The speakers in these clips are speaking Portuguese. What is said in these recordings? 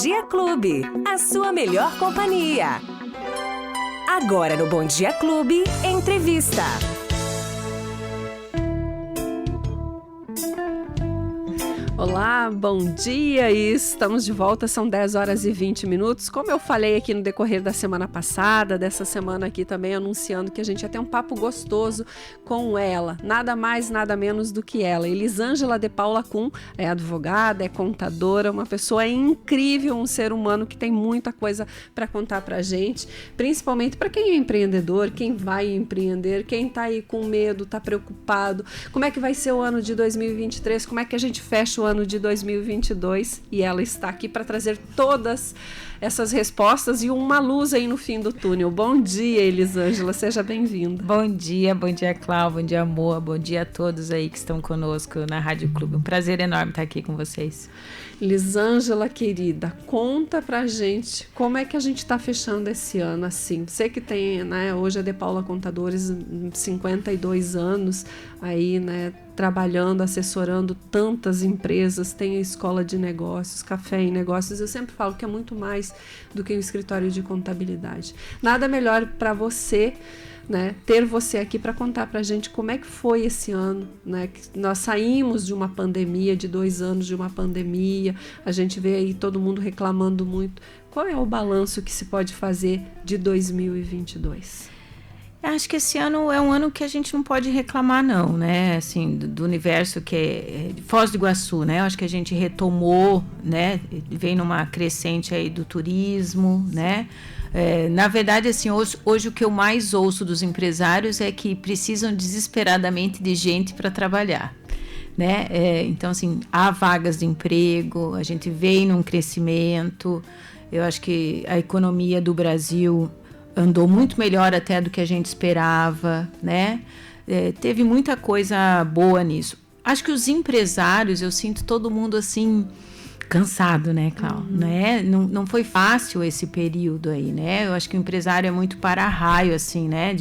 Dia Clube, a sua melhor companhia. Agora no Bom Dia Clube, entrevista. Olá, bom dia, estamos de volta, são 10 horas e 20 minutos. Como eu falei aqui no decorrer da semana passada, dessa semana aqui também anunciando que a gente ia ter um papo gostoso com ela, nada mais, nada menos do que ela. Elisângela de Paula Kuhn é advogada, é contadora, uma pessoa incrível, um ser humano que tem muita coisa para contar pra gente, principalmente para quem é empreendedor, quem vai empreender, quem tá aí com medo, tá preocupado, como é que vai ser o ano de 2023, como é que a gente fecha o ano de 2022, e ela está aqui para trazer todas essas respostas e uma luz aí no fim do túnel. Bom dia, Elisângela, seja bem-vinda. Bom dia, Cláudia, bom dia, amor, bom dia a todos aí que estão conosco na Rádio Clube. Um prazer enorme estar aqui com vocês. Elisângela, querida, conta pra gente como é que a gente está fechando esse ano assim. Você que tem, né, hoje é de Paula Contadores, 52 anos aí, né, trabalhando, assessorando tantas empresas, tem a escola de negócios, café em negócios. Eu sempre falo que é muito mais do que um escritório de contabilidade. Nada melhor para você, né, ter você aqui para contar para a gente como é que foi esse ano, né? Nós saímos de uma pandemia, de 2 anos de uma pandemia, a gente vê aí todo mundo reclamando muito. Qual é o balanço que se pode fazer de 2022? Acho que esse ano é um ano que a gente não pode reclamar não, né, assim, do universo que é Foz do Iguaçu, né, eu acho que a gente retomou, né, vem numa crescente aí do turismo, né, na verdade, assim, hoje o que eu mais ouço dos empresários é que precisam desesperadamente de gente para trabalhar, né, então, assim, há vagas de emprego, a gente vem num crescimento, eu acho que a economia do Brasil andou muito melhor até do que a gente esperava, né? Teve muita coisa boa nisso. Acho que os empresários, eu sinto todo mundo assim, cansado, né, Cláudia? Né? Não foi fácil esse período aí, né? Eu acho que o empresário é muito para-raio, assim, né?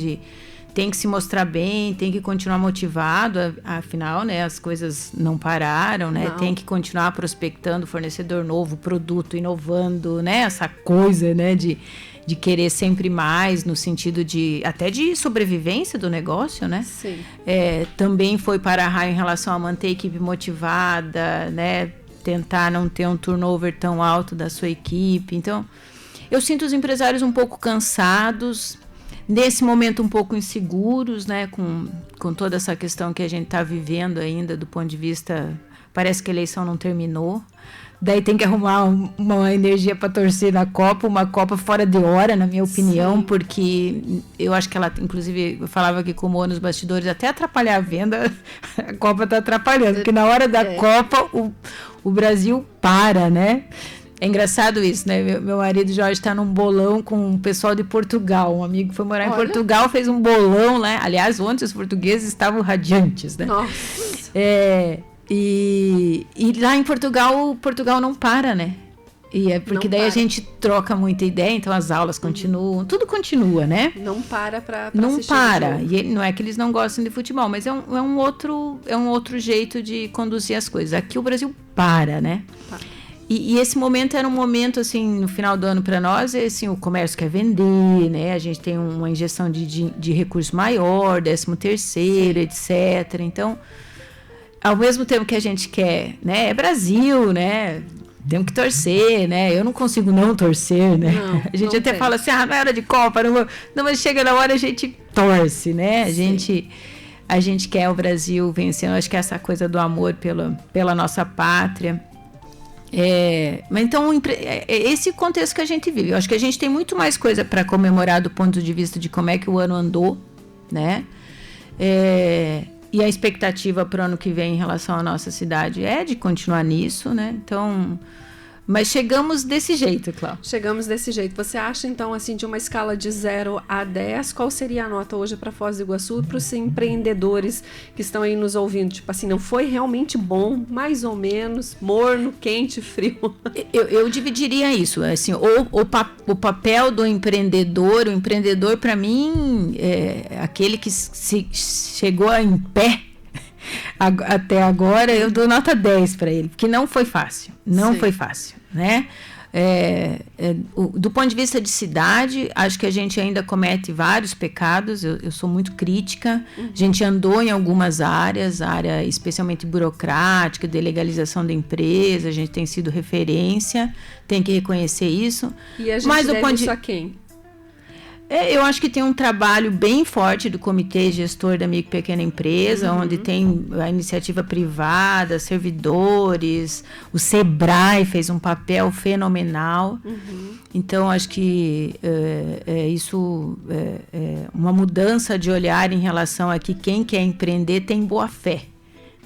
Tem que se mostrar bem, tem que continuar motivado, afinal, né, as coisas não pararam, né? Não. Tem que continuar prospectando fornecedor novo, produto, inovando, né? Essa coisa, né, de querer sempre mais, no sentido até de sobrevivência do negócio, né? Sim. Também foi para-raio em relação a manter a equipe motivada, né? Tentar não ter um turnover tão alto da sua equipe. Então, eu sinto os empresários um pouco cansados, nesse momento um pouco inseguros, né? Com toda essa questão que a gente está vivendo ainda do ponto de vista... Parece que a eleição não terminou. Daí tem que arrumar uma energia para torcer na Copa, uma Copa fora de hora, na minha opinião. Sim. Porque eu acho que ela, inclusive, eu falava aqui com o Mo nos bastidores, até atrapalhar a venda, a Copa está atrapalhando, porque na hora da Copa o Brasil para, né? É engraçado isso, né? Meu marido Jorge está num bolão com o pessoal de Portugal. Um amigo foi morar em Portugal, fez um bolão, né? Aliás, ontem os portugueses estavam radiantes, né? Nossa. E lá em Portugal não para, né? E é porque daí a gente troca muita ideia, então as aulas continuam, tudo continua, né? Não para não para. E não é que eles não gostam de futebol, mas é um outro jeito de conduzir as coisas. Aqui o Brasil para, né? E esse momento era um momento, assim, no final do ano para nós, assim, o comércio quer vender, né? A gente tem uma injeção de recurso maior, 13º, etc. Então, ao mesmo tempo que a gente quer, né? É Brasil, né? Temos que torcer, né? Eu não consigo não torcer, né? Não, a gente até fala assim, não é hora de Copa, não, mas chega na hora a gente torce, né? A gente quer o Brasil vencendo, acho que é essa coisa do amor pela nossa pátria. Mas então, esse contexto que a gente vive. Eu acho que a gente tem muito mais coisa para comemorar do ponto de vista de como é que o ano andou, né? E a expectativa para o ano que vem em relação à nossa cidade é de continuar nisso, né? Então, mas chegamos desse jeito, Cláudia. Chegamos desse jeito. Você acha, então, assim, de uma escala de 0 a 10, qual seria a nota hoje para Foz do Iguaçu e para os empreendedores que estão aí nos ouvindo? Tipo assim, não foi realmente bom, mais ou menos, morno, quente, frio? Eu dividiria isso, assim, o papel do empreendedor, o empreendedor, para mim, é aquele que chegou em pé até agora, eu dou nota 10 para ele, porque não foi fácil, foi fácil, né? Do ponto de vista de cidade, acho que a gente ainda comete vários pecados. Eu sou muito crítica. A gente andou em algumas áreas, área especialmente burocrática, de legalização da empresa, a gente tem sido referência, tem que reconhecer isso. E a gente deve isso a quem? Eu acho que tem um trabalho bem forte do Comitê Gestor da Micro e Pequena Empresa, onde tem a iniciativa privada, servidores, o Sebrae fez um papel fenomenal. Então, acho que isso é uma mudança de olhar em relação a que quem quer empreender tem boa fé.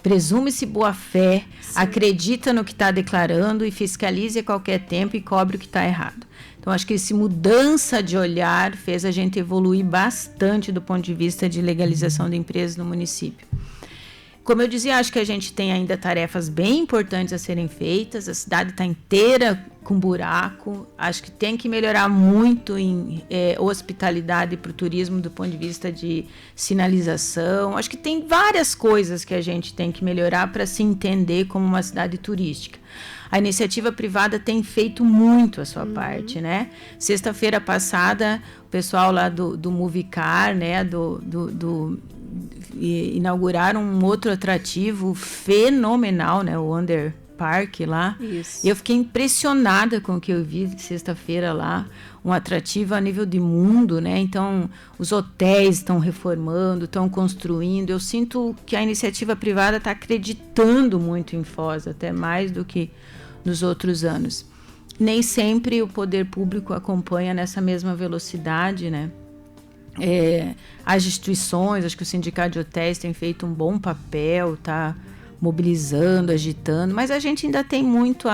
Presume-se boa fé, acredita no que está declarando e fiscalize a qualquer tempo e cobre o que está errado. Então, acho que essa mudança de olhar fez a gente evoluir bastante do ponto de vista de legalização de empresas no município. Como eu dizia, acho que a gente tem ainda tarefas bem importantes a serem feitas, a cidade está inteira com buraco, acho que tem que melhorar muito em hospitalidade para o turismo do ponto de vista de sinalização, acho que tem várias coisas que a gente tem que melhorar para se entender como uma cidade turística. A iniciativa privada tem feito muito a sua parte, né? Sexta-feira passada, o pessoal lá do Movicar, né, inauguraram um outro atrativo fenomenal, né, o Under Park lá. Isso. Eu fiquei impressionada com o que eu vi sexta-feira lá, um atrativo a nível de mundo, né? Então, os hotéis estão reformando, estão construindo. Eu sinto que a iniciativa privada está acreditando muito em Foz, até mais do que nos outros anos. Nem sempre o poder público acompanha nessa mesma velocidade, né? As instituições, acho que o Sindicato de Hotéis tem feito um bom papel, tá mobilizando, agitando, mas a gente ainda tem muito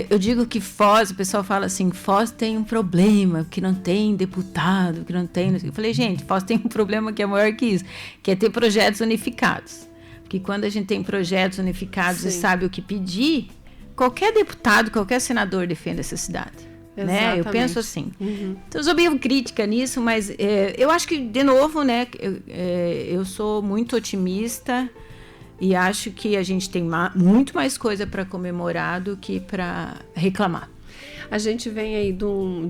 eu digo que Foz, o pessoal fala assim, Foz tem um problema, que não tem deputado, que não tem... Eu falei, gente, Foz tem um problema que é maior que isso, que é ter projetos unificados. Porque quando a gente tem projetos unificados e sabe o que pedir, qualquer deputado, qualquer senador defende essa cidade. Né? Eu penso assim. Então, eu sou bem crítica nisso, mas eu acho que, de novo, né, eu sou muito otimista e acho que a gente tem muito mais coisa para comemorar do que para reclamar. A gente vem aí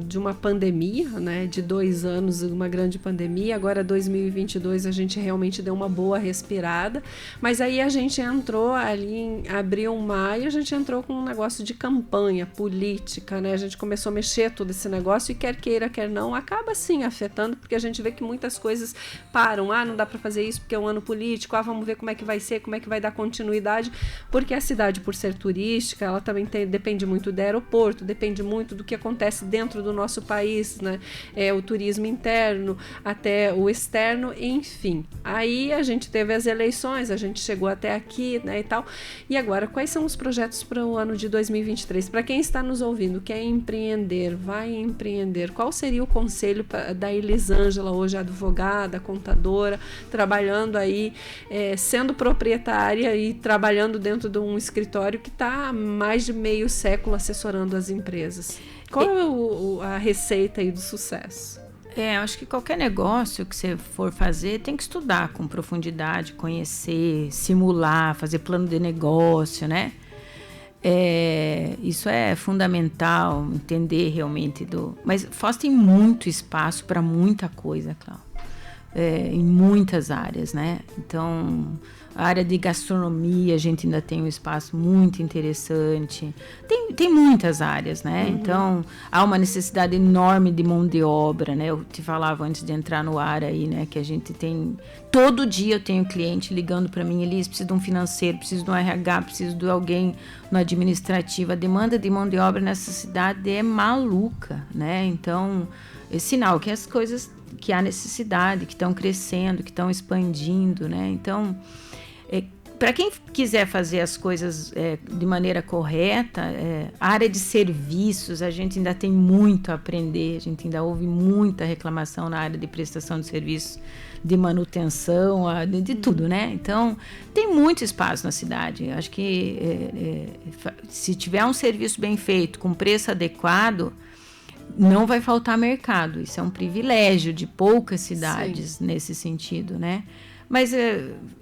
de uma pandemia, né, de 2 anos, uma grande pandemia. Agora 2022 a gente realmente deu uma boa respirada, mas aí a gente entrou ali em abril, maio, a gente entrou com um negócio de campanha política, né? A gente começou a mexer todo esse negócio e quer queira, quer não, acaba sim afetando, porque a gente vê que muitas coisas param. Não dá para fazer isso porque é um ano político. Vamos ver como é que vai ser, como é que vai dar continuidade, porque a cidade, por ser turística, ela também depende muito do aeroporto, depende muito do que acontece dentro do nosso país, né? O turismo interno, até o externo, enfim. Aí a gente teve as eleições, a gente chegou até aqui, né, e tal. E agora, quais são os projetos para o ano de 2023? Para quem está nos ouvindo, quer empreender, vai empreender, qual seria o conselho da Elisângela, hoje advogada, contadora, trabalhando aí, sendo proprietária e trabalhando dentro de um escritório que está há mais de meio século assessorando as empresas? Qual é a receita aí do sucesso? Eu acho que qualquer negócio que você for fazer tem que estudar com profundidade, conhecer, simular, fazer plano de negócio, né? Isso é fundamental, entender realmente Mas Foz tem muito espaço para muita coisa, Cláudia. Em muitas áreas, né? Então, a área de gastronomia, a gente ainda tem um espaço muito interessante. Tem muitas áreas, né? Então, há uma necessidade enorme de mão de obra, né? Eu te falava antes de entrar no ar aí, né? Que a gente tem... Todo dia eu tenho cliente ligando para mim, Elis, preciso de um financeiro, preciso de um RH, preciso de alguém no administrativo. A demanda de mão de obra nessa cidade é maluca, né? Então, é sinal que as coisas... que há necessidade, que estão crescendo, que estão expandindo, né? Então, para quem quiser fazer as coisas de maneira correta, a área de serviços, a gente ainda tem muito a aprender, a gente ainda ouve muita reclamação na área de prestação de serviços, de manutenção, de tudo, né? Então, tem muito espaço na cidade. Acho que se tiver um serviço bem feito, com preço adequado, não vai faltar mercado. Isso é um privilégio de poucas cidades nesse sentido, né? Mas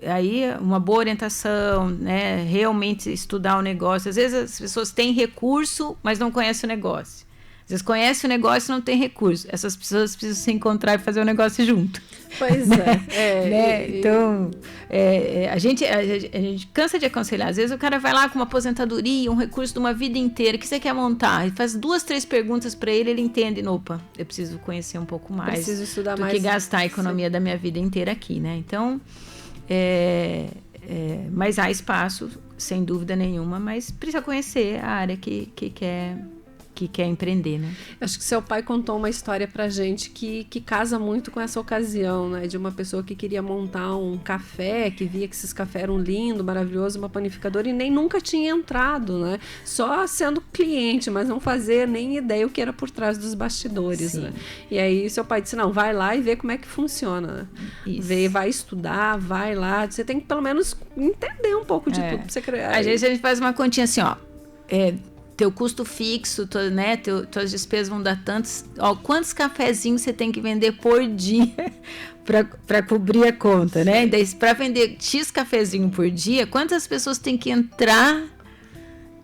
aí uma boa orientação, né? Realmente estudar o negócio. Às vezes as pessoas têm recurso, mas não conhecem o negócio. Às vezes conhecem o negócio e não tem recurso. Essas pessoas precisam se encontrar e fazer o negócio junto. Pois é. Né? Então, a gente cansa de aconselhar. Às vezes o cara vai lá com uma aposentadoria, um recurso de uma vida inteira. O que você quer montar? E faz 2, 3 perguntas para ele entende. Opa, eu preciso conhecer um pouco mais. Preciso estudar do mais. Que gastar a economia da minha vida inteira aqui, né? Então, mas há espaço, sem dúvida nenhuma, mas precisa conhecer a área que quer empreender, né? Acho que seu pai contou uma história pra gente que casa muito com essa ocasião, né? De uma pessoa que queria montar um café, que via que esses cafés eram lindos, maravilhosos, uma panificadora, e nem nunca tinha entrado, né? Só sendo cliente, mas não fazia nem ideia o que era por trás dos bastidores, Sim. né? E aí seu pai disse, não, vai lá e vê como é que funciona, né? Vai estudar, vai lá, você tem que pelo menos entender um pouco de tudo pra você criar. Às vezes a gente faz uma continha assim, ó, teu custo fixo, né? Tuas despesas vão dar tantos. Ó, quantos cafezinhos você tem que vender por dia para cobrir a conta, né? Daí, para vender X cafezinho por dia, quantas pessoas tem que entrar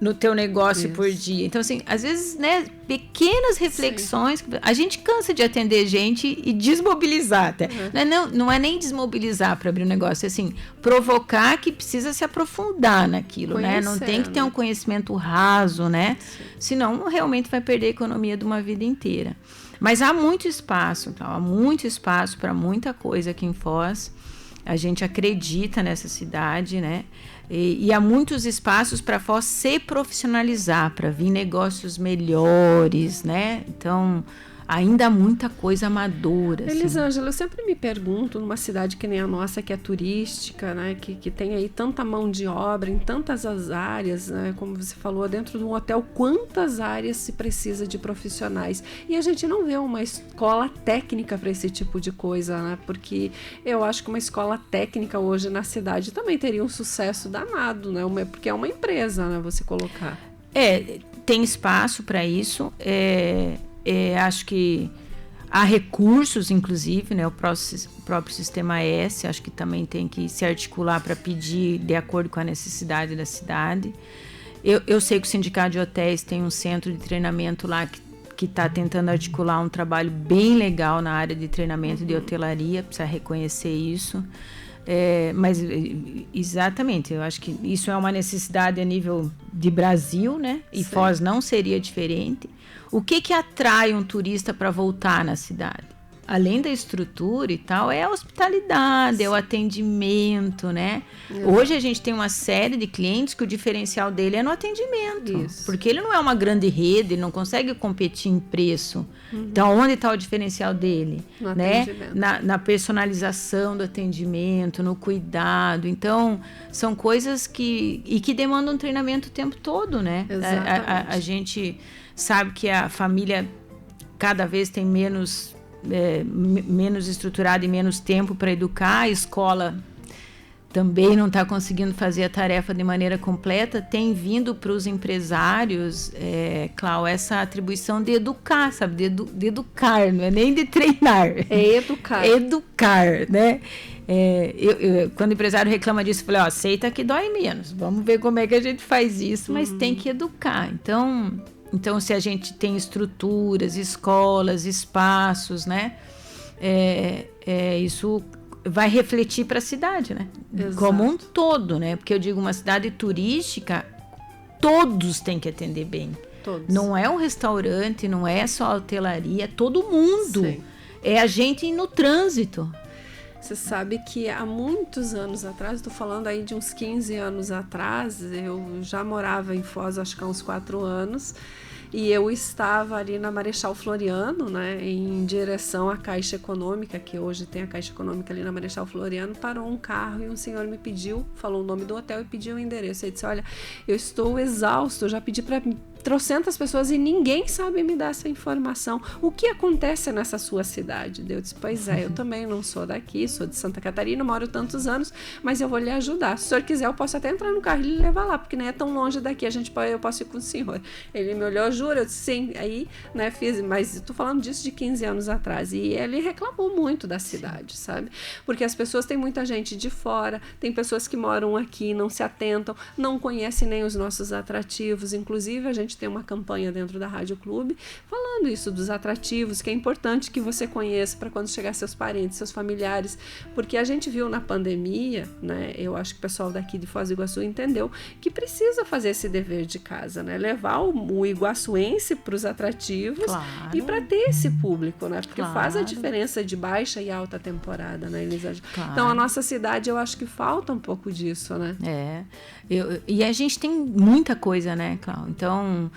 no teu negócio por dia? Então, assim, às vezes, né? Pequenas reflexões. Sim. A gente cansa de atender gente e desmobilizar até. Não é nem desmobilizar para abrir um negócio, é assim, provocar que precisa se aprofundar naquilo, né? Não tem que ter um conhecimento raso, né? Sim. Senão, realmente vai perder a economia de uma vida inteira. Mas há muito espaço, há muito espaço para muita coisa aqui em Foz. A gente acredita nessa cidade, né? E há muitos espaços para Foz se profissionalizar, para vir negócios melhores, né? Então, ainda há muita coisa amadora. Elisângela, eu sempre me pergunto, numa cidade que nem a nossa, que é turística, né? Que tem aí tanta mão de obra em tantas as áreas, né? Como você falou, dentro de um hotel, quantas áreas se precisa de profissionais? E a gente não vê uma escola técnica para esse tipo de coisa, né? Porque eu acho que uma escola técnica hoje na cidade também teria um sucesso danado, né? Porque é uma empresa, né? Você colocar. Tem espaço para isso. Acho que há recursos, inclusive, né? O próprio Sistema S, acho que também tem que se articular para pedir de acordo com a necessidade da cidade. Eu sei que o Sindicato de Hotéis tem um centro de treinamento lá que está tentando articular um trabalho bem legal na área de treinamento de hotelaria, precisa reconhecer isso. Mas exatamente, eu acho que isso é uma necessidade a nível de Brasil, né? E Foz não seria diferente. O que atrai um turista para voltar na cidade? Além da estrutura e tal, é a hospitalidade, é o atendimento, né? Hoje a gente tem uma série de clientes que o diferencial dele é no atendimento. Isso. Porque ele não é uma grande rede, ele não consegue competir em preço. Então, onde está o diferencial dele? No né? atendimento. Na personalização do atendimento, no cuidado. Então, são coisas que demandam treinamento o tempo todo, né? A gente sabe que a família cada vez tem menos estruturada e menos tempo para educar. A escola também não está conseguindo fazer a tarefa de maneira completa. Tem vindo para os empresários, Clau, essa atribuição de educar, sabe? De educar, não é nem de treinar. É educar. Educar, né? Quando o empresário reclama disso, eu falei, aceita que dói menos. Vamos ver como é que a gente faz isso, mas tem que educar. Então, se a gente tem estruturas, escolas, espaços, né? Isso vai refletir para a cidade, né? Exato. Como um todo, né? Porque eu digo, uma cidade turística, todos têm que atender bem. Todos. Não é um restaurante, não é só a hotelaria, é todo mundo. Sim. É a gente no trânsito. Você sabe que há muitos anos atrás, estou falando aí de uns 15 anos atrás, eu já morava em Foz, acho que há uns 4 anos, e eu estava ali na Marechal Floriano, né, em direção à Caixa Econômica, que hoje tem a Caixa Econômica ali na Marechal Floriano. Parou um carro e um senhor me pediu, falou o nome do hotel e pediu o endereço. Ele disse, olha, eu estou exausto, eu já pedi para trocentas pessoas e ninguém sabe me dar essa informação. O que acontece nessa sua cidade? Eu disse, pois é, eu também não sou daqui, sou de Santa Catarina, moro tantos anos, mas eu vou lhe ajudar. Se o senhor quiser, eu posso até entrar no carro e lhe levar lá, porque nem é tão longe daqui, eu posso ir com o senhor. Ele me olhou, jura? Eu disse, sim. Aí, né, fiz, mas estou falando disso de 15 anos atrás. E ele reclamou muito da cidade, sabe? Porque as pessoas, tem muita gente de fora, tem pessoas que moram aqui, não se atentam, não conhecem nem os nossos atrativos. Inclusive, a gente tem uma campanha dentro da Rádio Clube falando isso dos atrativos, que é importante que você conheça para quando chegar seus parentes, seus familiares, porque a gente viu na pandemia, né, eu acho que o pessoal daqui de Foz do Iguaçu entendeu que precisa fazer esse dever de casa, né, levar o iguaçuense para os atrativos, claro, e para ter esse público, né, porque claro, faz a diferença de baixa e alta temporada, né, Elisa? Claro. Então a nossa cidade, eu acho que falta um pouco disso, né? E a gente tem muita coisa, né, Cláudia? Então,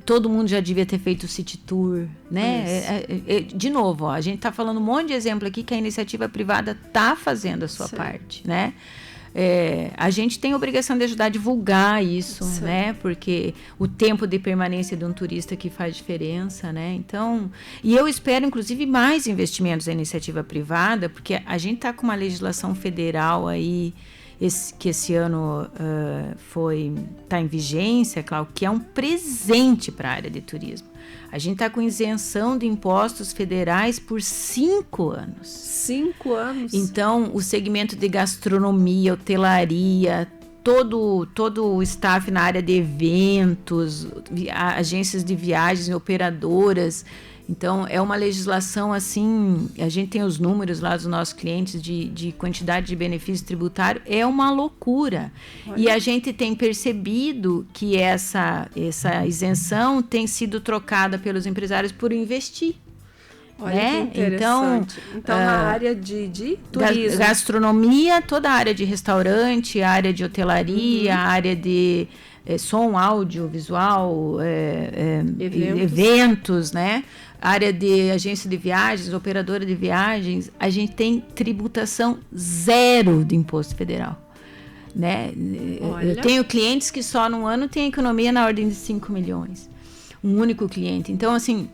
todo mundo já devia ter feito o City Tour, né? De novo, ó, a gente está falando um monte de exemplo aqui que a iniciativa privada está fazendo a sua parte, né? A gente tem a obrigação de ajudar a divulgar isso, sim, né? Porque o tempo de permanência de um turista que faz diferença, né? Então, e eu espero, inclusive, mais investimentos da iniciativa privada, porque a gente está com uma legislação federal aí, que esse ano está em vigência, Cláudio, que é um presente para a área de turismo. A gente está com isenção de impostos federais por 5 anos. 5 anos? Então, o segmento de gastronomia, hotelaria, todo o staff na área de eventos, agências de viagens, operadoras. Então, é uma legislação assim, a gente tem os números lá dos nossos clientes de quantidade de benefício tributário, é uma loucura. Olha. E a gente tem percebido que essa isenção tem sido trocada pelos empresários por investir. Olha, né? Que interessante. Então na área de turismo. Gastronomia, toda a área de restaurante, a área de hotelaria, a área de som, áudio, visual, eventos, né? Área de agência de viagens, operadora de viagens, a gente tem tributação zero de imposto federal, né? Olha. Eu tenho clientes que só num ano têm economia na ordem de 5 milhões. Um único cliente. Então, assim,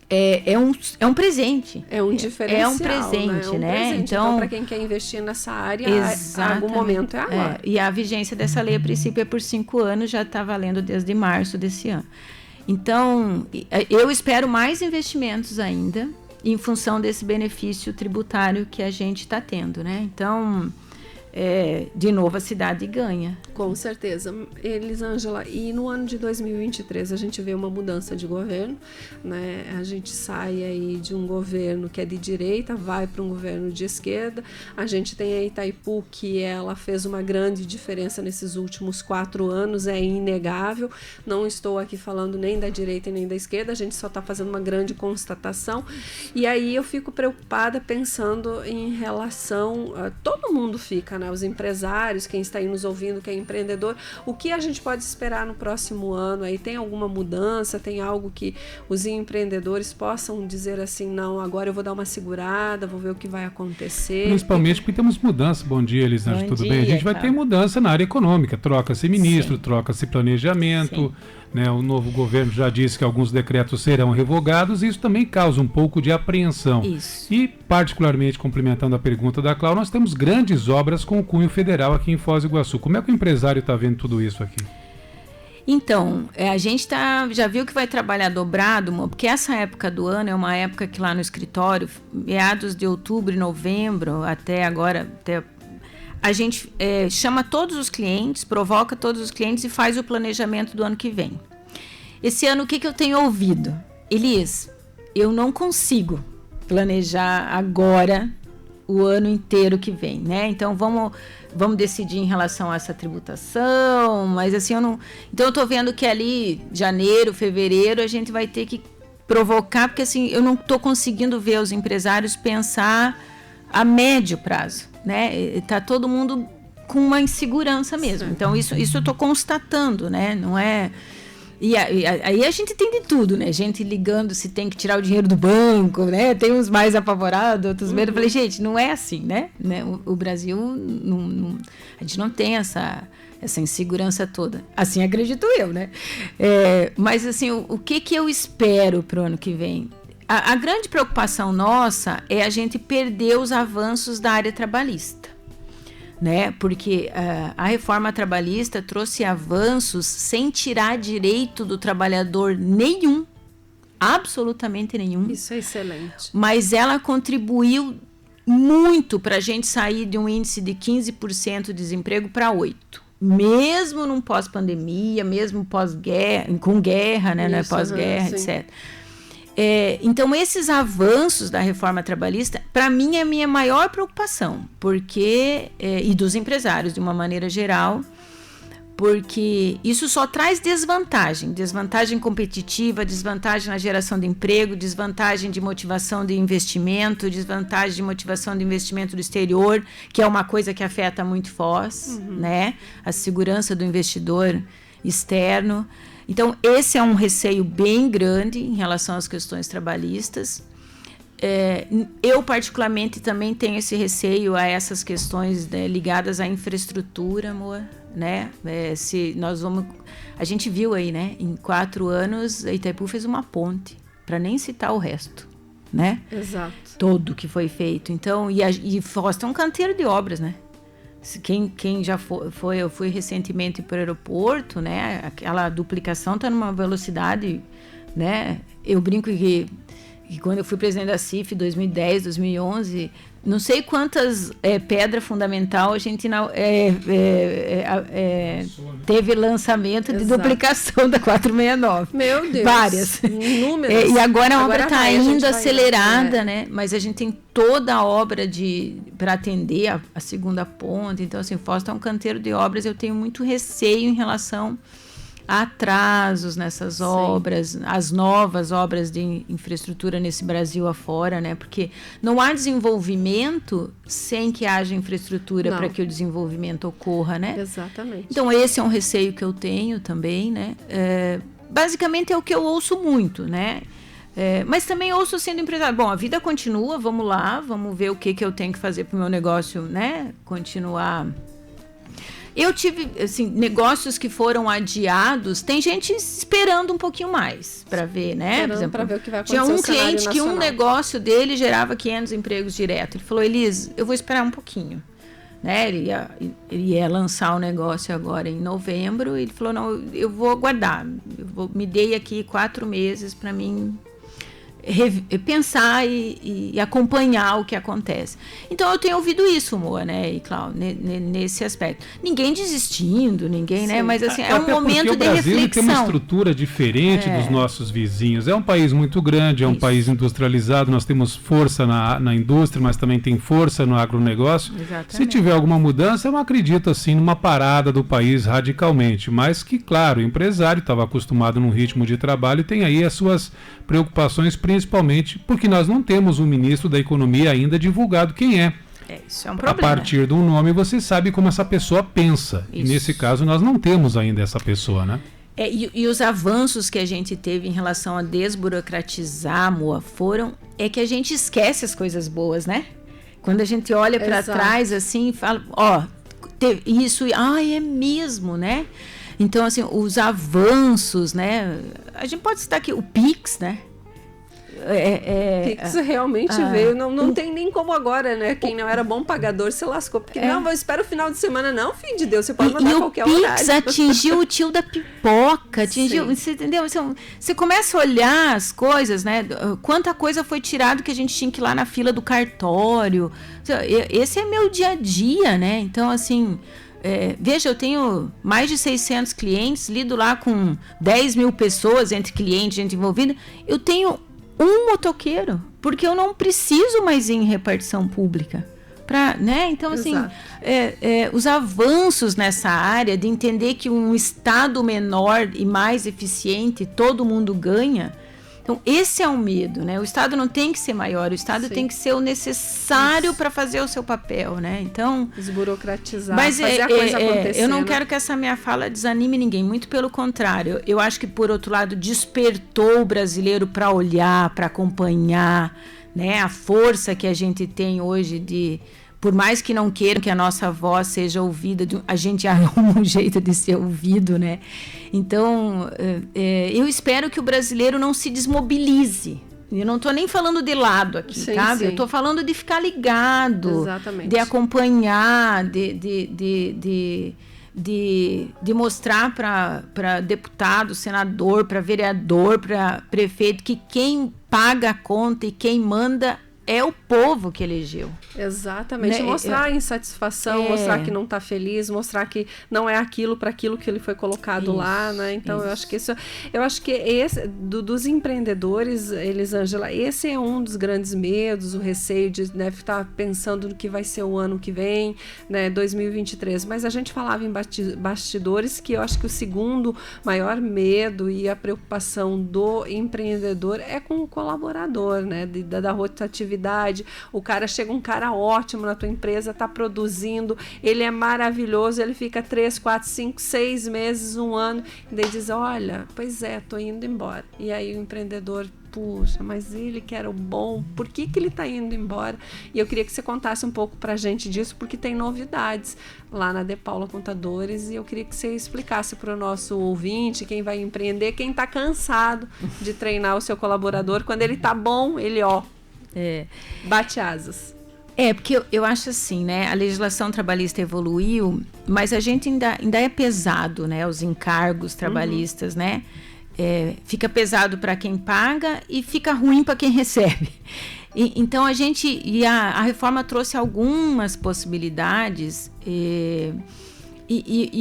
é um presente. É um diferencial. É um presente, né? Então, para quem quer investir nessa área, a algum momento é agora. E a vigência dessa lei, a princípio, é por 5 anos, já está valendo desde março desse ano. Então, eu espero mais investimentos ainda em função desse benefício tributário que a gente está tendo, né? Então, de novo, a cidade ganha. Com certeza. Elisângela, e no ano de 2023 a gente vê uma mudança de governo, né? A gente sai aí de um governo que é de direita, vai para um governo de esquerda. A gente tem a Itaipu, que ela fez uma grande diferença nesses últimos 4 anos, é inegável. Não estou aqui falando nem da direita e nem da esquerda, a gente só está fazendo uma grande constatação. E aí eu fico preocupada pensando em relação... todo mundo fica, né? Os empresários, quem está aí nos ouvindo, quem é empreendedor, o que a gente pode esperar no próximo ano? Aí tem alguma mudança, tem algo que os empreendedores possam dizer assim, não, agora eu vou dar uma segurada, vou ver o que vai acontecer. Principalmente porque temos mudança. Bom dia, Elisângela, tudo bem? A gente vai ter mudança na área econômica, troca-se ministro, troca-se planejamento, né? O novo governo já disse que alguns decretos serão revogados, e isso também causa um pouco de apreensão. Isso. E, particularmente, complementando a pergunta da Cláudia, nós temos grandes obras com o cunho federal aqui em Foz do Iguaçu. Como é que o empresário está vendo tudo isso aqui? Então, a gente já viu que vai trabalhar dobrado, porque essa época do ano é uma época que lá no escritório, meados de outubro e novembro, até agora, a gente chama todos os clientes, provoca todos os clientes e faz o planejamento do ano que vem. Esse ano, o que eu tenho ouvido? Elis, eu não consigo planejar agora o ano inteiro que vem, né? Então, vamos decidir em relação a essa tributação, mas assim, Então, eu tô vendo que ali, janeiro, fevereiro, a gente vai ter que provocar, porque assim, eu não tô conseguindo ver os empresários pensar a médio prazo, né? Tá todo mundo com uma insegurança mesmo. Sim. Então, isso eu tô constatando, né? Não é... E aí a gente tem de tudo, né? Gente ligando se tem que tirar o dinheiro do banco, né? Tem uns mais apavorados, outros menos. Eu falei, gente, não é assim, né? O Brasil, a gente não tem essa insegurança toda. Assim acredito eu, né? Mas assim, o que eu espero para o ano que vem? A grande preocupação nossa é a gente perder os avanços da área trabalhista, né? Porque a reforma trabalhista trouxe avanços sem tirar direito do trabalhador nenhum, absolutamente nenhum. Isso é excelente. Mas ela contribuiu muito para a gente sair de um índice de 15% de desemprego para 8%. Mesmo num pós-pandemia, mesmo pós-guerra, com guerra, né? Isso, pós-guerra, etc. Então, esses avanços da reforma trabalhista, para mim, é a minha maior preocupação, porque, e dos empresários, de uma maneira geral, porque isso só traz desvantagem competitiva, desvantagem na geração de emprego, desvantagem de motivação de investimento, desvantagem de motivação de investimento do exterior, que é uma coisa que afeta muito Foz, né? A segurança do investidor externo. Então, esse é um receio bem grande em relação às questões trabalhistas. Eu, particularmente, também tenho esse receio a essas questões, né, ligadas à infraestrutura, amor, né? Se nós vamos... A gente viu aí, né? Em 4 anos, a Itaipu fez uma ponte, para nem citar o resto, né? Exato. Todo que foi feito. Então, e Foz tem um canteiro de obras, né? Quem já foi, eu fui recentemente para o aeroporto, né? Aquela duplicação está numa velocidade, né? Eu brinco que quando eu fui presidente da CIF, 2010, 2011, não sei quantas pedra fundamental a gente teve lançamento de duplicação da 469. Meu Deus. Várias. Números. E agora a obra está ainda acelerada, né? Mas a gente tem toda a obra para atender a segunda ponte. Então, assim, Foz está um canteiro de obras. Eu tenho muito receio em relação a atrasos nessas obras, as novas obras de infraestrutura nesse Brasil afora, né? Porque não há desenvolvimento sem que haja infraestrutura para que o desenvolvimento ocorra, né? Exatamente. Então, esse é um receio que eu tenho também, né? Basicamente é o que eu ouço muito, né? Mas também ouço sendo empresário. Bom, a vida continua, vamos lá, vamos ver o que eu tenho que fazer para o meu negócio, né? Continuar. Eu tive, assim, negócios que foram adiados. Tem gente esperando um pouquinho mais para ver, né? Por exemplo, para ver o que vai acontecer. Tinha um cliente que um negócio dele gerava 500 empregos direto. Ele falou, Elis, eu vou esperar um pouquinho. Né? Ele ia lançar o negócio agora em novembro. E ele falou, não, eu vou aguardar. Me dei aqui 4 meses para mim pensar e acompanhar o que acontece. Então eu tenho ouvido isso, Moa, né, e Cláudio, nesse aspecto. Ninguém desistindo, ninguém, né, mas assim, é um momento de reflexão. O Brasil tem uma estrutura diferente dos nossos vizinhos. É um país muito grande, é um país industrializado, nós temos força na indústria, mas também tem força no agronegócio. Exatamente. Se tiver alguma mudança, eu não acredito assim numa parada do país radicalmente, mas que, claro, o empresário estava acostumado num ritmo de trabalho e tem aí as suas preocupações, principalmente porque nós não temos um ministro da Economia ainda divulgado quem é. Isso é um problema. A partir do nome você sabe como essa pessoa pensa. Isso. E nesse caso nós não temos ainda essa pessoa, né? E os avanços que a gente teve em relação a desburocratizar, Moa, é que a gente esquece as coisas boas, né? Quando a gente olha para trás assim, fala, teve isso, é mesmo, né? Então, assim, os avanços, né? A gente pode citar aqui o Pix, né? Pix realmente veio, não tem nem como agora, né? Quem não era bom pagador se lascou, porque eu espero o final de semana, não, filho de Deus, você pode mandar qualquer horário. E o Pix atingiu o tio da pipoca, você entendeu? Você começa a olhar as coisas, né? Quanta coisa foi tirado que a gente tinha que ir lá na fila do cartório. Esse é meu dia a dia, né? Então, assim... veja, eu tenho mais de 600 clientes, lido lá com 10 mil pessoas, entre clientes, gente envolvida. Eu tenho um motoqueiro, porque eu não preciso mais ir em repartição pública. Né? Então, assim, os avanços nessa área de entender que um Estado menor e mais eficiente, todo mundo ganha. Então, esse é o medo, né? O Estado não tem que ser maior, o Estado tem que ser o necessário para fazer o seu papel, né? Então... desburocratizar, fazer a coisa acontecer. Eu não quero que essa minha fala desanime ninguém, muito pelo contrário. Eu acho que, por outro lado, despertou o brasileiro para olhar, para acompanhar, né? A força que a gente tem hoje de por mais que não queiram que a nossa voz seja ouvida, a gente arruma um jeito de ser ouvido, né? Então, eu espero que o brasileiro não se desmobilize. Eu não estou nem falando de lado aqui, sim, sabe? Sim. Eu estou falando de ficar ligado, exatamente, de acompanhar, de mostrar para deputado, senador, para vereador, para prefeito, que quem paga a conta e quem manda é o povo que elegeu. Exatamente. Né? Mostrar a insatisfação, mostrar que não está feliz, mostrar que não é aquilo para aquilo que ele foi colocado lá, né? Então, eu acho que esse dos empreendedores, Elisângela, esse é um dos grandes medos, o receio de estar pensando no que vai ser o ano que vem, né, 2023. Mas a gente falava em bastidores que eu acho que o segundo maior medo e a preocupação do empreendedor é com o colaborador, né? Da rotatividade. Chega um cara ótimo na tua empresa, tá produzindo, ele é maravilhoso, ele fica 3, 4, 5, 6 meses, um ano, e daí diz, olha, pois é, tô indo embora. E aí o empreendedor, puxa, mas ele que era o bom, por que ele tá indo embora? E eu queria que você contasse um pouco pra gente disso, porque tem novidades lá na De Paula Contadores, e eu queria que você explicasse para o nosso ouvinte, quem vai empreender, quem tá cansado de treinar o seu colaborador, quando ele tá bom, ele bate asas. Porque eu acho assim, né? A legislação trabalhista evoluiu, mas a gente ainda é pesado, né? Os encargos trabalhistas, né? Fica pesado para quem paga e fica ruim para quem recebe. Então a reforma trouxe algumas possibilidades e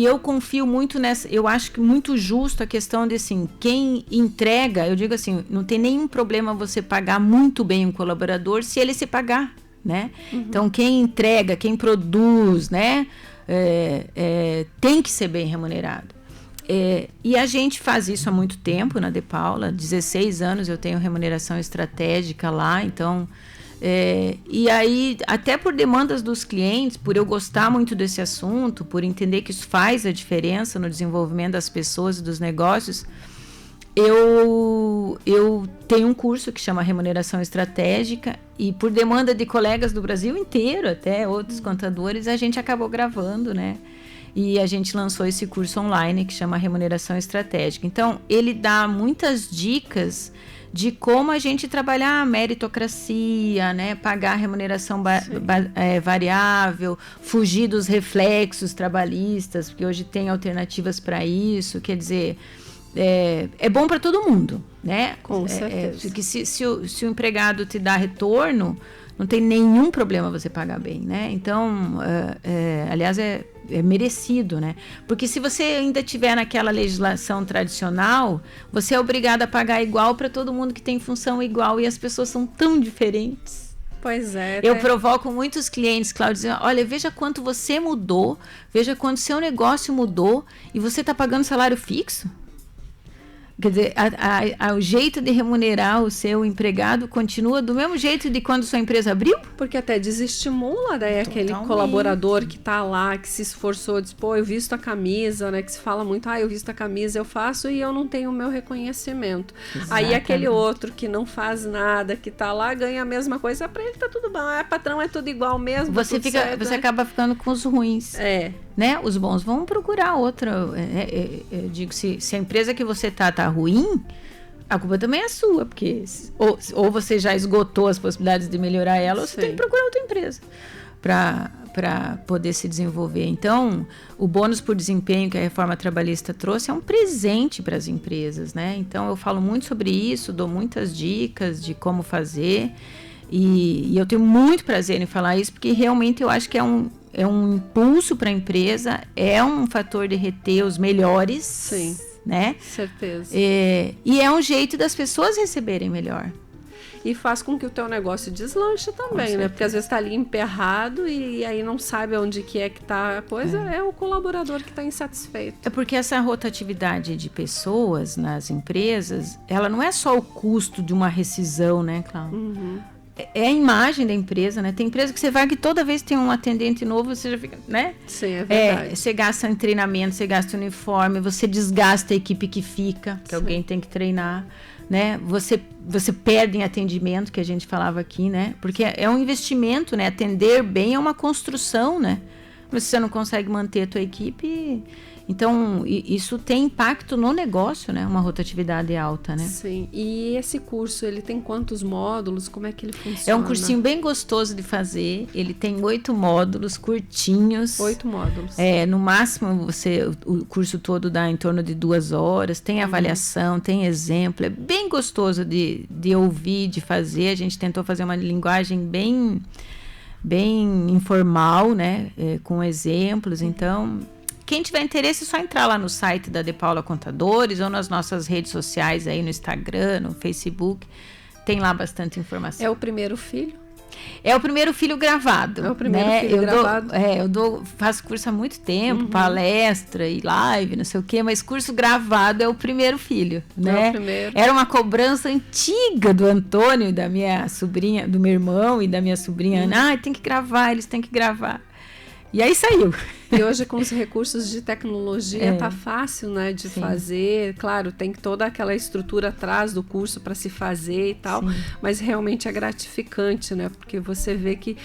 eu confio muito nessa. Eu acho que muito justo a questão de assim, quem entrega, eu digo assim, não tem nenhum problema você pagar muito bem um colaborador se ele se pagar, né? Então quem entrega, quem produz, né, tem que ser bem remunerado. E a gente faz isso há muito tempo na De Paula, 16 anos eu tenho remuneração estratégica lá, então e aí, até por demandas dos clientes, por eu gostar muito desse assunto, por entender que isso faz a diferença no desenvolvimento das pessoas e dos negócios, eu tenho um curso que chama Remuneração Estratégica, e por demanda de colegas do Brasil inteiro, até outros contadores, a gente acabou gravando, né? E a gente lançou esse curso online que chama Remuneração Estratégica. Então, ele dá muitas dicas de como a gente trabalhar a meritocracia, né? Pagar a remuneração variável, fugir dos reflexos trabalhistas, porque hoje tem alternativas para isso, quer dizer, é bom para todo mundo, né? Com certeza. Porque se o empregado te dá retorno, não tem nenhum problema você pagar bem, né? Então, aliás, é merecido, né? Porque se você ainda tiver naquela legislação tradicional, você é obrigado a pagar igual para todo mundo que tem função igual, e as pessoas são tão diferentes. Pois é. Eu provoco muitos clientes, Cláudia, dizendo, olha, veja quanto você mudou, veja quanto seu negócio mudou, e você está pagando salário fixo? Quer dizer, o jeito de remunerar o seu empregado continua do mesmo jeito de quando sua empresa abriu? Porque até desestimula, né? Aquele colaborador que tá lá, que se esforçou, diz, pô, eu visto a camisa, né? Que se fala muito, eu visto a camisa, eu faço e eu não tenho o meu reconhecimento. Exatamente. Aí aquele outro que não faz nada, que tá lá, ganha a mesma coisa, pra ele tá tudo bom. Patrão, é tudo igual mesmo. Você acaba ficando com os ruins. Né? Os bons vão procurar outra. Eu digo, se a empresa que você tá ruim, a culpa também é sua, porque ou você já esgotou as possibilidades de melhorar ela, ou você tem que procurar outra empresa para poder se desenvolver. Então, o bônus por desempenho que a reforma trabalhista trouxe é um presente para as empresas, né? Então, eu falo muito sobre isso, dou muitas dicas de como fazer, e eu tenho muito prazer em falar isso, porque realmente eu acho que é um impulso para a empresa, é um fator de reter os melhores. Sim, né? Certeza. E é um jeito das pessoas receberem melhor. E faz com que o teu negócio deslanche também, né? Porque às vezes tá ali emperrado e aí não sabe onde que é que tá a coisa, é o colaborador que tá insatisfeito. É porque essa rotatividade de pessoas nas empresas, ela não é só o custo de uma rescisão, né, Cláudia? é a imagem da empresa, né? Tem empresa que você vai que toda vez tem um atendente novo, você já fica, né? Sim, é verdade. Você gasta em treinamento, você gasta em uniforme, você desgasta a equipe que fica, que alguém tem que treinar, né? Você perde em atendimento, que a gente falava aqui, né? Porque é um investimento, né? Atender bem é uma construção, né? Mas se você não consegue manter a tua equipe... Então, isso tem impacto no negócio, né? Uma rotatividade alta, né? Sim. E esse curso, ele tem quantos módulos? Como é que ele funciona? É um cursinho bem gostoso de fazer. Ele tem 8 módulos curtinhos. 8 módulos. No máximo, o curso todo dá em torno de 2 horas. Tem avaliação, tem exemplo. É bem gostoso de ouvir, de fazer. A gente tentou fazer uma linguagem bem informal, né? Com exemplos. Então... Quem tiver interesse é só entrar lá no site da De Paula Contadores ou nas nossas redes sociais aí no Instagram, no Facebook. Tem lá bastante informação. É o primeiro filho? É o primeiro filho gravado. É o primeiro filho gravado. Faço curso há muito tempo, palestra e live, não sei o quê, mas curso gravado é o primeiro filho, né? É o primeiro. Era uma cobrança antiga do Antônio, da minha sobrinha, do meu irmão e da minha sobrinha Ana. Tem que gravar, eles têm que gravar. E aí saiu. E hoje com os recursos de tecnologia tá fácil, né, de fazer. Claro, tem toda aquela estrutura atrás do curso para se fazer e tal, mas realmente é gratificante, né, porque você vê que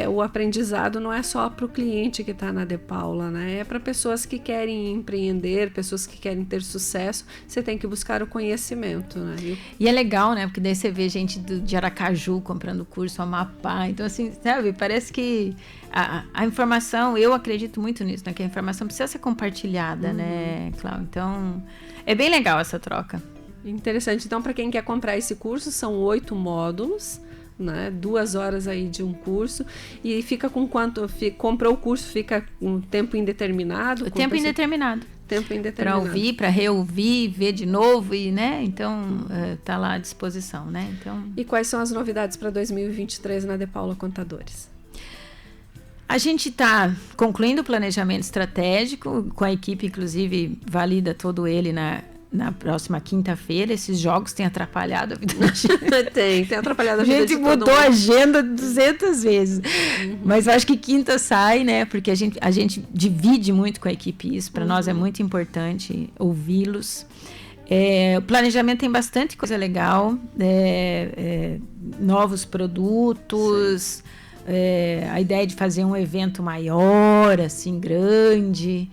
o aprendizado não é só para o cliente que está na De Paula, né, é para pessoas que querem empreender, pessoas que querem ter sucesso. Você tem que buscar o conhecimento, né. E é legal, né, porque daí você vê gente de Aracaju comprando curso, Amapá, então assim, sabe, parece que a informação, eu acredito muito nisso, né? Que a informação precisa ser compartilhada, né, Cláudia? Então, é bem legal essa troca. Interessante. Então, para quem quer comprar esse curso, são 8 módulos, né? 2 horas aí de um curso. E fica com quanto? Comprou o curso, fica um tempo indeterminado? Tempo indeterminado. Tempo indeterminado. Para ouvir, para reouvir, ver de novo, e, né? Então, tá lá à disposição, né? Então... E quais são as novidades para 2023 na De Paula Contadores? A gente está concluindo o planejamento estratégico, com a equipe, inclusive, valida todo ele na próxima quinta-feira. Esses jogos têm atrapalhado a vida da gente. Tem atrapalhado a vida de todo mundo. A gente mudou a agenda 200 vezes. Mas eu acho que quinta sai, né? Porque a gente divide muito com a equipe isso. Para nós é muito importante ouvi-los. O planejamento tem bastante coisa legal. Novos produtos... a ideia de fazer um evento maior, assim, grande,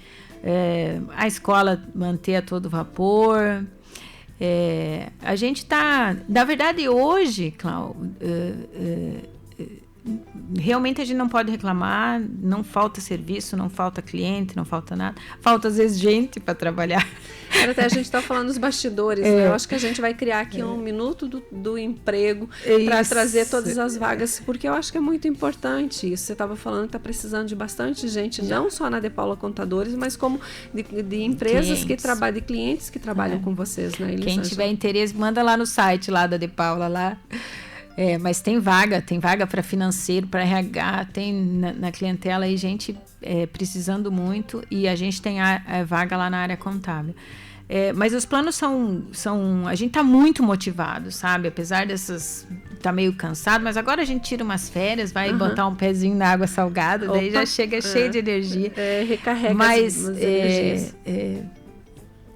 a escola manter a todo vapor. A gente está... Na verdade, hoje, Cláudio, realmente a gente não pode reclamar, não falta serviço, não falta cliente, não falta nada. Falta, às vezes, gente para trabalhar. Até a gente está falando dos bastidores, né? Eu acho que a gente vai criar aqui um minuto do emprego para trazer todas as vagas, porque eu acho que é muito importante isso. Você estava falando que está precisando de bastante gente, não só na De Paula Contadores, mas como de empresas que trabalham, de clientes que trabalham com vocês, né, Elisângela? Quem tiver interesse, manda lá no site lá da De Paula, lá. Mas tem vaga para financeiro, para RH, tem na clientela aí gente precisando muito, e a gente tem a vaga lá na área contábil. Mas os planos são... A gente está muito motivado, sabe? Apesar dessas... Tá meio cansado, mas agora a gente tira umas férias, vai botar um pezinho na água salgada, daí já chega cheio de energia. Recarrega as energias.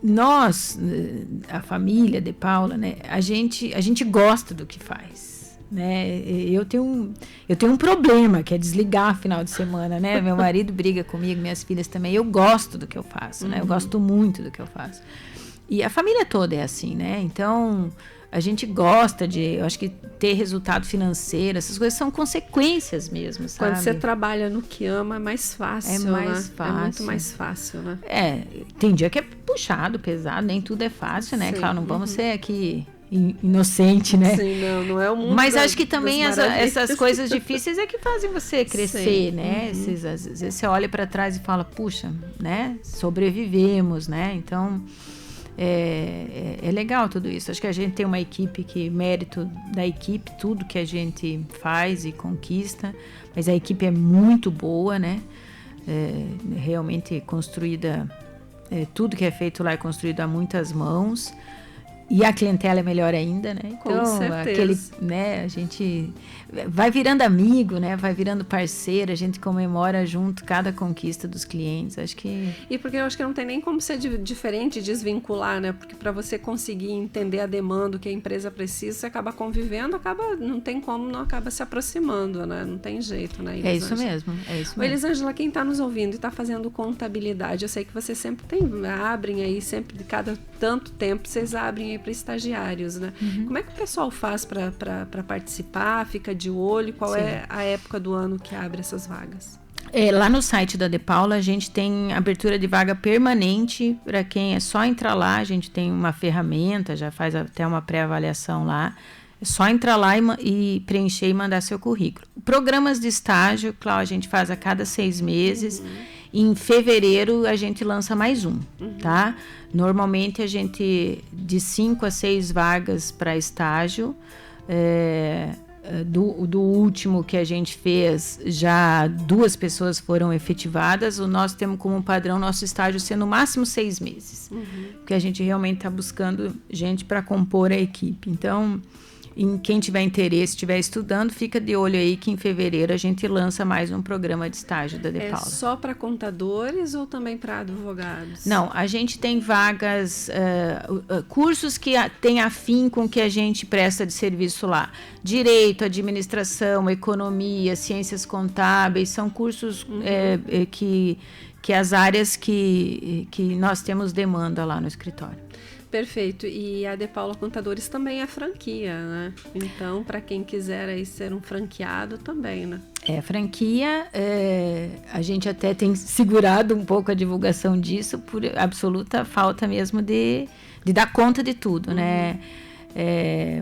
Nós, a família De Paula, né? A gente gosta do que faz. Né? Eu tenho um problema, que é desligar final de semana, né? Meu marido briga comigo, minhas filhas também. Eu gosto do que eu faço, né? Eu gosto muito do que eu faço. E a família toda é assim, né? Então, a gente gosta eu acho que ter resultado financeiro, essas coisas são consequências mesmo, sabe? Quando você trabalha no que ama, é mais fácil, fácil. É muito mais fácil, né? Tem dia que é puxado, pesado, nem tudo é fácil, né? Sim. Claro, não vamos ser aqui... inocente, né? Sim, não é o mundo. Mas acho que também essas coisas difíceis é que fazem você crescer, né? Às vezes você olha para trás e fala, puxa, né? Sobrevivemos, né? Então é legal tudo isso. Acho que a gente tem uma equipe mérito da equipe, tudo que a gente faz e conquista, mas a equipe é muito boa, né? Realmente construída, tudo que é feito lá é construído a muitas mãos. E a clientela é melhor ainda, né? Então, com certeza. A gente vai virando amigo, né? Vai virando parceiro, a gente comemora junto cada conquista dos clientes, acho que... E porque eu acho que não tem nem como ser diferente, desvincular, né? Porque para você conseguir entender a demanda, o que a empresa precisa, você acaba convivendo, não tem como, não acaba se aproximando, né? Não tem jeito, né, Elisângela? É isso mesmo. Elisângela, quem está nos ouvindo e está fazendo contabilidade, eu sei que você sempre abrem aí, sempre de cada tanto tempo, vocês abrem aí para estagiários, né? Como é que o pessoal faz para participar, fica de olho, qual é a época do ano que abre essas vagas? Lá no site da De Paula a gente tem abertura de vaga permanente para quem é só entrar lá, a gente tem uma ferramenta, já faz até uma pré-avaliação lá, é só entrar lá e preencher e mandar seu currículo. Programas de estágio, claro, a gente faz a cada 6 meses, em fevereiro a gente lança mais um, tá? Normalmente a gente, de 5 a 6 vagas para estágio, do último que a gente fez, já 2 pessoas foram efetivadas. Nós temos como padrão nosso estágio ser no máximo 6 meses, porque a gente realmente está buscando gente para compor a equipe. Então, quem tiver interesse, estiver estudando, fica de olho aí que em fevereiro a gente lança mais um programa de estágio da De Paula. É só para contadores ou também para advogados? Não, a gente tem vagas, cursos que tem afim com o que a gente presta de serviço lá. Direito, administração, economia, ciências contábeis, são cursos que as áreas que nós temos demanda lá no escritório. Perfeito. E a De Paula Contadores também é franquia, né? Então, para quem quiser aí ser um franqueado também, né? Franquia, a gente até tem segurado um pouco a divulgação disso por absoluta falta mesmo de dar conta de tudo, né?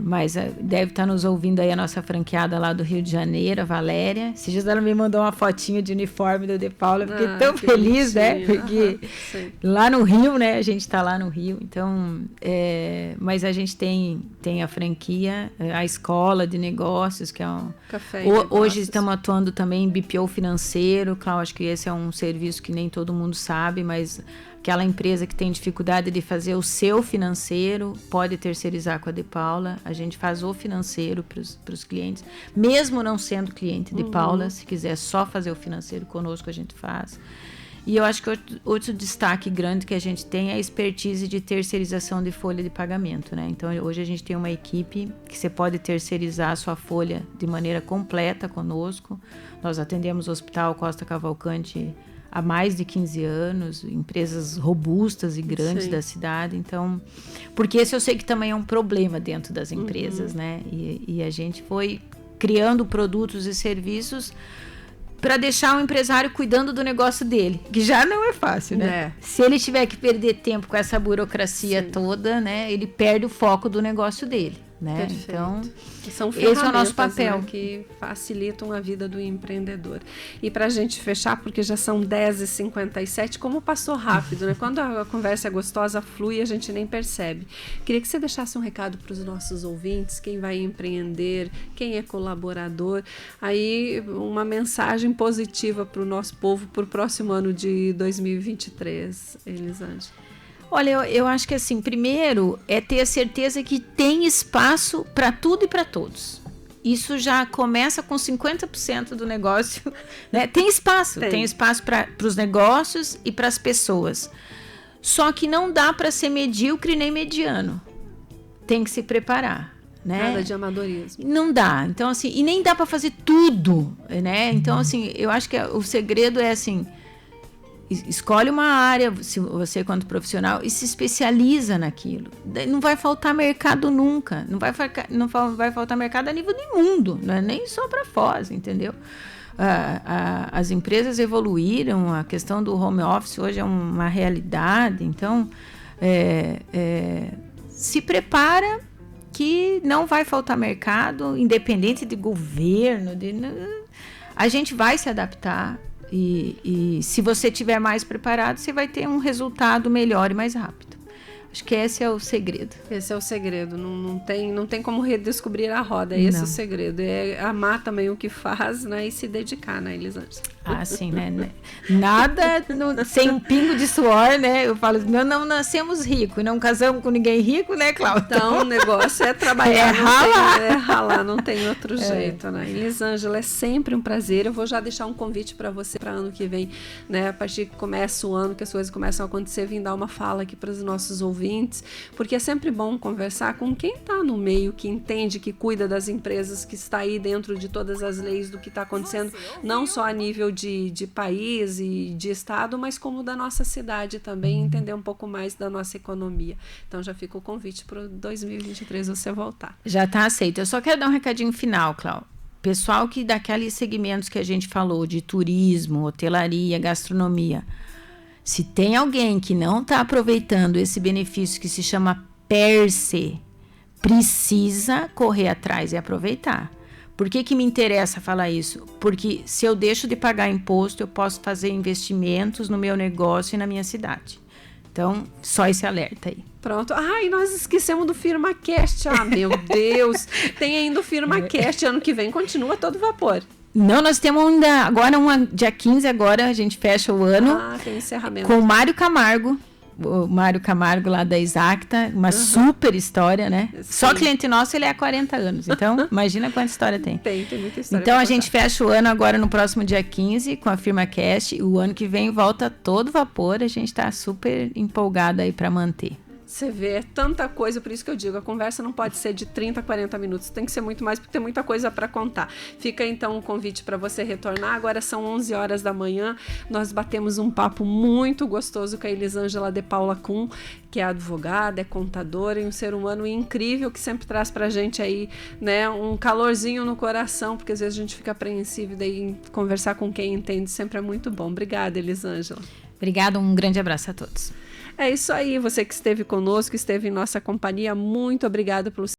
Mas deve estar nos ouvindo aí a nossa franqueada lá do Rio de Janeiro, a Valéria. Esses dias ela me mandou uma fotinha de uniforme da De Paula, fiquei tão feliz, né? Porque lá no Rio, né? A gente está lá no Rio, então... mas a gente tem a franquia, a escola de negócios, que é Café hoje estamos atuando também em BPO financeiro, claro, acho que esse é um serviço que nem todo mundo sabe, mas... Aquela empresa que tem dificuldade de fazer o seu financeiro, pode terceirizar com a De Paula. A gente faz o financeiro para os clientes. Mesmo não sendo cliente de Paula, se quiser só fazer o financeiro conosco, a gente faz. E eu acho que outro destaque grande que a gente tem é a expertise de terceirização de folha de pagamento, né? Então, hoje a gente tem uma equipe que você pode terceirizar a sua folha de maneira completa conosco. Nós atendemos o Hospital Costa Cavalcante há mais de 15 anos, empresas robustas e grandes da cidade. Então, porque esse eu sei que também é um problema dentro das empresas, né? E a gente foi criando produtos e serviços para deixar o empresário cuidando do negócio dele, que já não é fácil, né? Se ele tiver que perder tempo com essa burocracia toda, né? Ele perde o foco do negócio dele. Né? Então, são esse é o nosso papel, né, que facilitam a vida do empreendedor. E para a gente fechar, porque já são 10h57, como passou rápido, né? Quando a conversa é gostosa, flui, a gente nem percebe. Queria que você deixasse um recado para os nossos ouvintes, quem vai empreender, quem é colaborador, aí uma mensagem positiva para o nosso povo para o próximo ano de 2023, Elisângela. Olha, eu acho que assim, primeiro é ter a certeza que tem espaço para tudo e para todos. Isso já começa com 50% do negócio, né? Tem espaço para os negócios e para as pessoas. Só que não dá para ser medíocre nem mediano. Tem que se preparar, né? Nada de amadorismo. Não dá. Então assim, e nem dá para fazer tudo, né? Então assim, eu acho que o segredo é assim, escolhe uma área, se você quanto profissional, e se especializa naquilo. Não vai faltar mercado nunca. Não vai faltar mercado a nível do mundo, não é nem só para fora, entendeu? As empresas evoluíram, a questão do home office hoje é uma realidade. Então, se prepara que não vai faltar mercado, independente de governo. A gente vai se adaptar. E se você estiver mais preparado, você vai ter um resultado melhor e mais rápido. Acho que esse é o segredo. Esse é o segredo. Não tem como redescobrir a roda. Esse é o segredo. É amar também o que faz, né? E se dedicar, né, Elisângela? Assim, né? Nada sem um pingo de suor, né? Eu falo, não nascemos ricos e não casamos com ninguém rico, né, Cláudia? Então, o negócio é trabalhar, ralar. Não tem outro jeito, né? Elisângela, é sempre um prazer. Eu vou já deixar um convite para você para ano que vem, né? A partir que começa o ano, que as coisas começam a acontecer, vim dar uma fala aqui para os nossos ouvintes, porque é sempre bom conversar com quem está no meio, que entende, que cuida das empresas, que está aí dentro de todas as leis do que está acontecendo, não só a nível de país e de estado, mas como da nossa cidade também, entender um pouco mais da nossa economia. Então já fica o convite para 2023 você voltar. Já está aceito. Eu só quero dar um recadinho final, Cláudia. Pessoal que daqueles segmentos que a gente falou, de turismo, hotelaria, gastronomia, se tem alguém que não está aproveitando esse benefício que se chama PERSE, precisa correr atrás e aproveitar. Por que me interessa falar isso? Porque se eu deixo de pagar imposto, eu posso fazer investimentos no meu negócio e na minha cidade. Então, só esse alerta aí. Pronto. Ai, nós esquecemos do FirmaCast. Ah, meu Deus. Tem ainda o FirmaCast. Ano que vem continua todo vapor. Não, nós temos ainda... Agora, dia 15, agora a gente fecha o ano. Ah, tem encerramento. Com o Mário Camargo. O Mário Camargo lá da Exacta, uma super história, né? Sim. Só cliente nosso, ele é há 40 anos. Então, imagina quanta história tem. Tem muita história. Então, a gente fecha o ano agora no próximo dia 15 com a FirmaCast. O ano que vem volta todo vapor. A gente está super empolgado aí para manter. Você vê tanta coisa, por isso que eu digo, a conversa não pode ser de 30, 40 minutos, tem que ser muito mais, porque tem muita coisa para contar. Fica então um convite para você retornar. Agora são 11 horas da manhã, nós batemos um papo muito gostoso com a Elisângela de Paula Kuhn, que é advogada, é contadora e um ser humano incrível que sempre traz pra gente aí, né, um calorzinho no coração, porque às vezes a gente fica apreensivo, daí conversar com quem entende sempre é muito bom. Obrigada, Elisângela. Obrigada, um grande abraço a todos. É isso aí, você que esteve conosco, esteve em nossa companhia, muito obrigada pelo